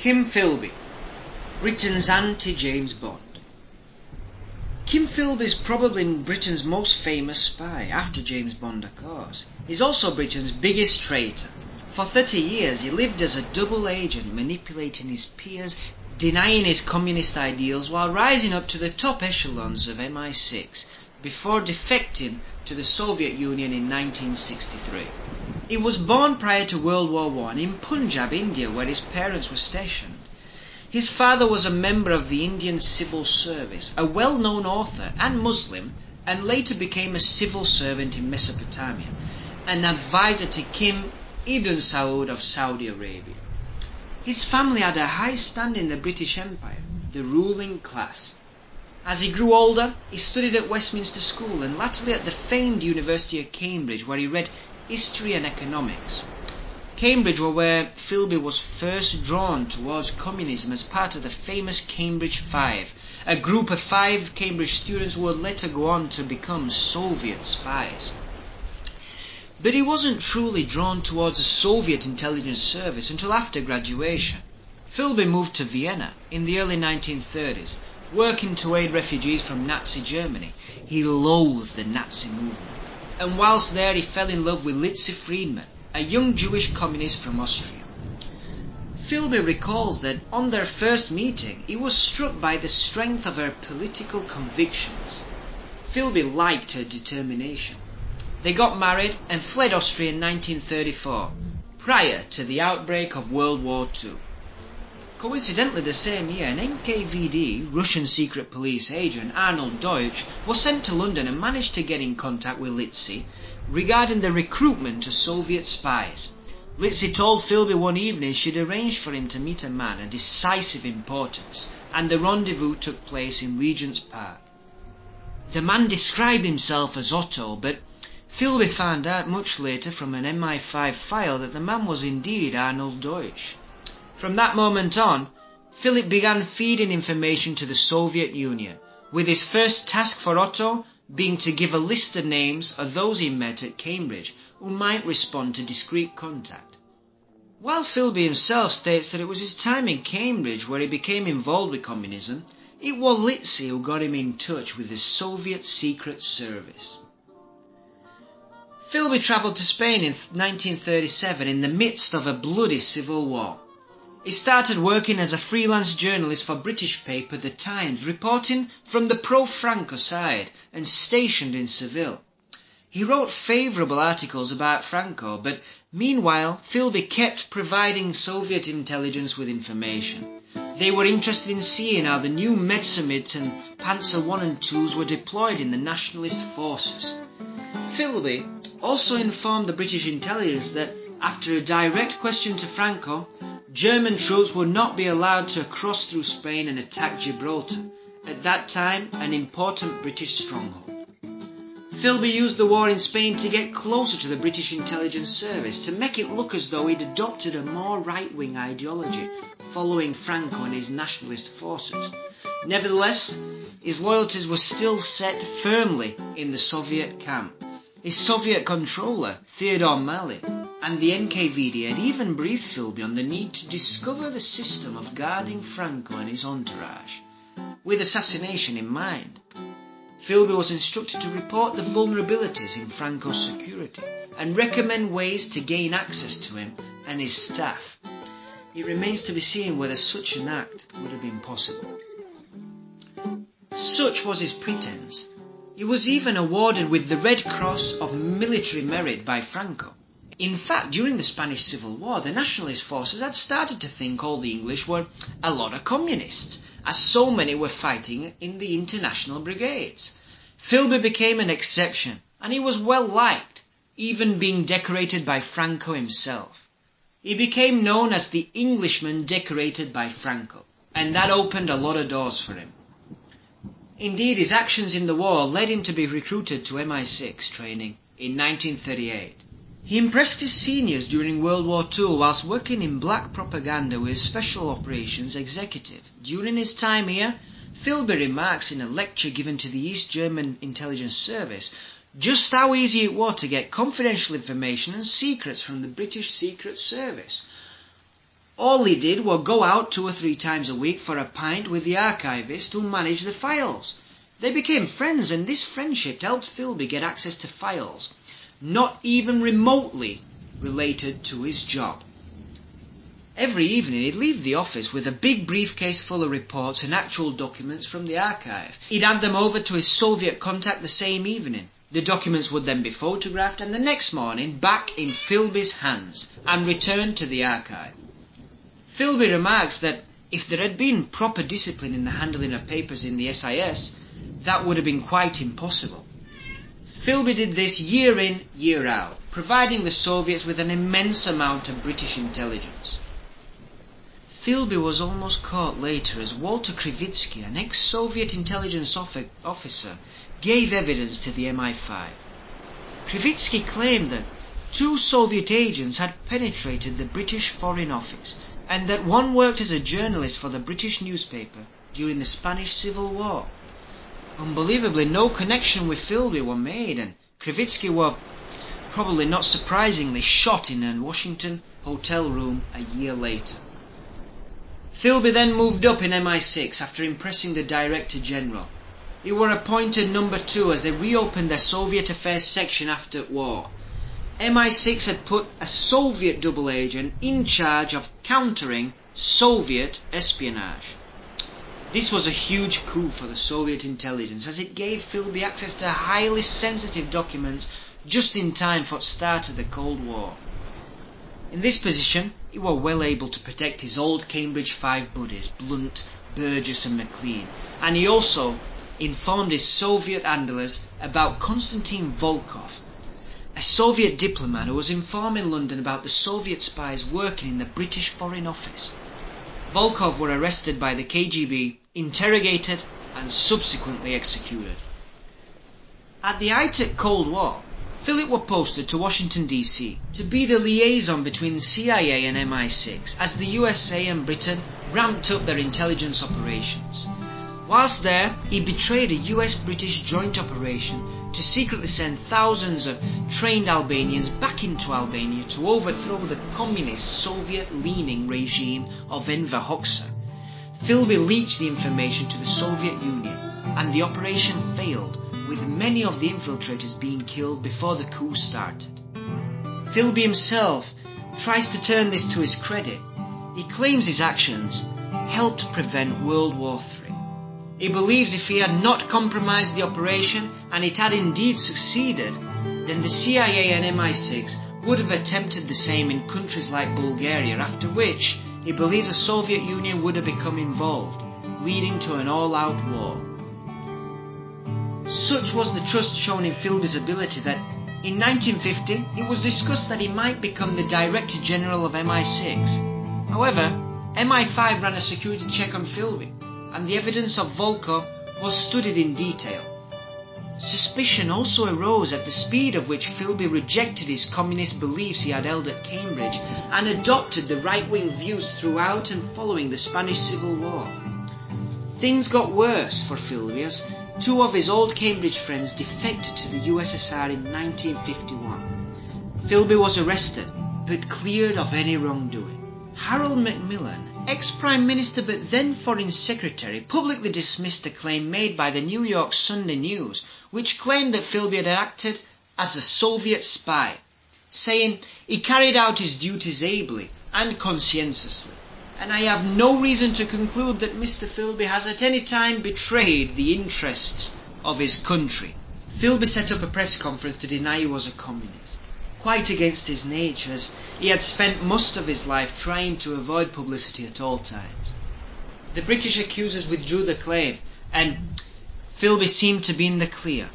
Kim Philby, Britain's anti-James Bond. Kim Philby is probably Britain's most famous spy, after James Bond of course. He's also Britain's biggest traitor. For 30 years he lived as a double agent, manipulating his peers, denying his communist ideals while rising up to the top echelons of MI6 before defecting to the Soviet Union in 1963. He was born prior to World War I in Punjab, India, where his parents were stationed. His father was a member of the Indian Civil Service, a well-known author and Muslim, and later became a civil servant in Mesopotamia, an advisor to King Ibn Saud of Saudi Arabia. His family had a high stand in the British Empire, the ruling class. As he grew older, he studied at Westminster School and latterly at the famed University of Cambridge, where he read history and economics. Cambridge were where Philby was first drawn towards communism as part of the famous Cambridge Five, a group of 5 Cambridge students who would later go on to become Soviet spies. But he wasn't truly drawn towards the Soviet intelligence service until after graduation. Philby moved to Vienna in the early 1930s, working to aid refugees from Nazi Germany. He loathed the Nazi movement, and whilst there he fell in love with Litzy Friedman, a young Jewish communist from Austria. Philby recalls that on their first meeting he was struck by the strength of her political convictions. Philby liked her determination. They got married and fled Austria in 1934, prior to the outbreak of World War II. Coincidentally, the same year, an NKVD, Russian secret police agent, Arnold Deutsch, was sent to London and managed to get in contact with Litzy regarding the recruitment of Soviet spies. Litzy told Philby one evening she'd arranged for him to meet a man of decisive importance, and the rendezvous took place in Regent's Park. The man described himself as Otto, but Philby found out much later from an MI5 file that the man was indeed Arnold Deutsch. From that moment on, Philip began feeding information to the Soviet Union, with his first task for Otto being to give a list of names of those he met at Cambridge who might respond to discreet contact. While Philby himself states that it was his time in Cambridge where he became involved with communism, it was Litzy who got him in touch with the Soviet Secret Service. Philby travelled to Spain in 1937 in the midst of a bloody civil war. He started working as a freelance journalist for British paper The Times, reporting from the pro-Franco side and stationed in Seville. He wrote favourable articles about Franco, but meanwhile Philby kept providing Soviet intelligence with information. They were interested in seeing how the new Messerschmitt and Panzer I and IIs were deployed in the nationalist forces. Philby also informed the British intelligence that, after a direct question to Franco, German troops would not be allowed to cross through Spain and attack Gibraltar, at that time an important British stronghold. Philby used the war in Spain to get closer to the British intelligence service, to make it look as though he'd adopted a more right-wing ideology, following Franco and his nationalist forces. Nevertheless, his loyalties were still set firmly in the Soviet camp. His Soviet controller, Theodore Mali, and the NKVD had even briefed Philby on the need to discover the system of guarding Franco and his entourage, with assassination in mind. Philby was instructed to report the vulnerabilities in Franco's security and recommend ways to gain access to him and his staff. It remains to be seen whether such an act would have been possible. Such was his pretense. He was even awarded with the Red Cross of Military Merit by Franco. In fact, during the Spanish Civil War, the nationalist forces had started to think all the English were a lot of communists, as so many were fighting in the international brigades. Philby became an exception, and he was well liked, even being decorated by Franco himself. He became known as the Englishman decorated by Franco, and that opened a lot of doors for him. Indeed, his actions in the war led him to be recruited to MI6 training in 1938. He impressed his seniors during World War II whilst working in black propaganda with Special Operations Executive. During his time here, Philby remarks in a lecture given to the East German Intelligence Service just how easy it was to get confidential information and secrets from the British Secret Service. All he did was go out 2 or 3 times a week for a pint with the archivist who managed the files. They became friends, and this friendship helped Philby get access to files not even remotely related to his job. Every evening he'd leave the office with a big briefcase full of reports and actual documents from the archive. He'd hand them over to his Soviet contact the same evening. The documents would then be photographed and the next morning back in Philby's hands and returned to the archive. Philby remarks that if there had been proper discipline in the handling of papers in the SIS, that would have been quite impossible. Philby did this year in, year out, providing the Soviets with an immense amount of British intelligence. Philby was almost caught later as Walter Krivitsky, an ex-Soviet intelligence officer, gave evidence to the MI5. Krivitsky claimed that 2 Soviet agents had penetrated the British Foreign Office and that one worked as a journalist for the British newspaper during the Spanish Civil War. Unbelievably, no connection with Philby were made, and Krivitsky was, probably not surprisingly, shot in a Washington hotel room a year later. Philby then moved up in MI6 after impressing the Director General. He were appointed number 2 as they reopened their Soviet affairs section after war. MI6 had put a Soviet double agent in charge of countering Soviet espionage. This was a huge coup for the Soviet intelligence, as it gave Philby access to highly sensitive documents just in time for the start of the Cold War. In this position, he was well able to protect his old Cambridge 5 buddies, Blunt, Burgess and McLean, and he also informed his Soviet handlers about Konstantin Volkov, a Soviet diplomat who was informing London about the Soviet spies working in the British Foreign Office. Volkov were arrested by the KGB, interrogated and subsequently executed. At the height of the Cold War, Philip was posted to Washington DC to be the liaison between the CIA and MI6 as the USA and Britain ramped up their intelligence operations. Whilst there, he betrayed a US-British joint operation to secretly send thousands of trained Albanians back into Albania to overthrow the communist Soviet-leaning regime of Enver Hoxha. Philby leaked the information to the Soviet Union, and the operation failed, with many of the infiltrators being killed before the coup started. Philby himself tries to turn this to his credit. He claims his actions helped prevent World War III. He believes if he had not compromised the operation and it had indeed succeeded, then the CIA and MI6 would have attempted the same in countries like Bulgaria, after which he believes the Soviet Union would have become involved, leading to an all-out war. Such was the trust shown in Philby's ability that in 1950 it was discussed that he might become the Director General of MI6. However, MI5 ran a security check on Philby, and the evidence of Volkov was studied in detail. Suspicion also arose at the speed of which Philby rejected his communist beliefs he had held at Cambridge and adopted the right-wing views throughout and following the Spanish Civil War. Things got worse for Philby as 2 of his old Cambridge friends defected to the USSR in 1951. Philby was arrested, but cleared of any wrongdoing. Harold Macmillan, ex-Prime Minister but then Foreign Secretary, publicly dismissed a claim made by the New York Sunday News, which claimed that Philby had acted as a Soviet spy, saying he carried out his duties ably and conscientiously, and I have no reason to conclude that Mr. Philby has at any time betrayed the interests of his country. Philby set up a press conference to deny he was a communist, quite against his nature, as he had spent most of his life trying to avoid publicity at all times. The British accusers withdrew the claim, and Philby seemed to be in the clear.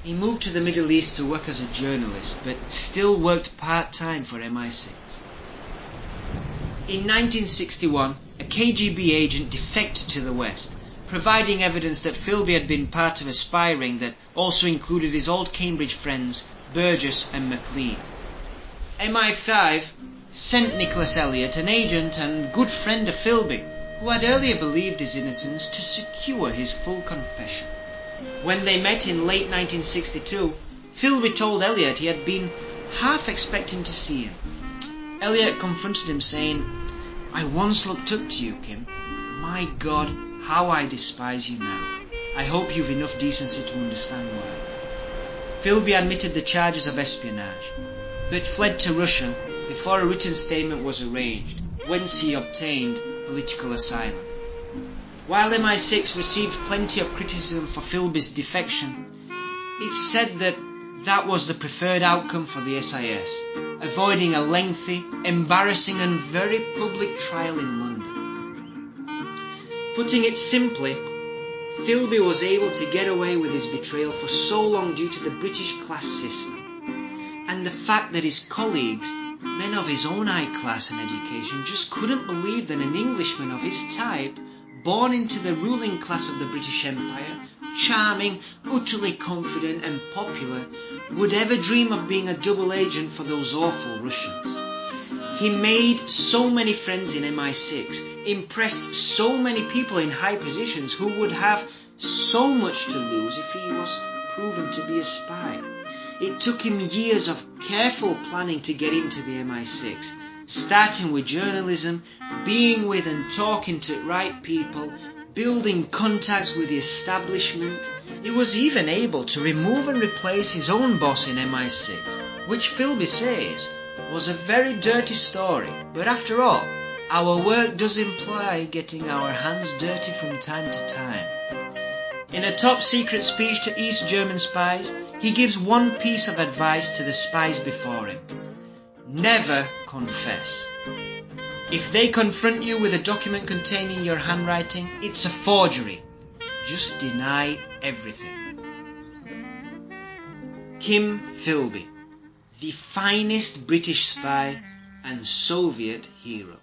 He moved to the Middle East to work as a journalist, but still worked part-time for MI6. In 1961, a KGB agent defected to the West, providing evidence that Philby had been part of a spy ring that also included his old Cambridge friends Burgess and McLean. MI5 sent Nicholas Elliot, an agent and good friend of Philby, who had earlier believed his innocence, to secure his full confession. When they met in late 1962, Philby told Elliot he had been half expecting to see him. Elliot confronted him saying, I once looked up to you, Kim. My God, how I despise you now. I hope you've enough decency to understand why. Philby admitted the charges of espionage, but fled to Russia before a written statement was arranged, whence he obtained political asylum. While MI6 received plenty of criticism for Philby's defection, it's said that that was the preferred outcome for the SIS, avoiding a lengthy, embarrassing and very public trial in London. Putting it simply, Philby was able to get away with his betrayal for so long due to the British class system, and the fact that his colleagues, men of his own high class and education, just couldn't believe that an Englishman of his type, born into the ruling class of the British Empire, charming, utterly confident and popular, would ever dream of being a double agent for those awful Russians. He made so many friends in MI6, impressed so many people in high positions who would have so much to lose if he was proven to be a spy. It took him years of careful planning to get into the MI6, starting with journalism, being with and talking to right people, building contacts with the establishment. He was even able to remove and replace his own boss in MI6, which Philby says was a very dirty story, but after all, our work does imply getting our hands dirty from time to time. In a top secret speech to East German spies, he gives one piece of advice to the spies before him. Never confess. If they confront you with a document containing your handwriting, it's a forgery. Just deny everything. Kim Philby, the finest British spy and Soviet hero.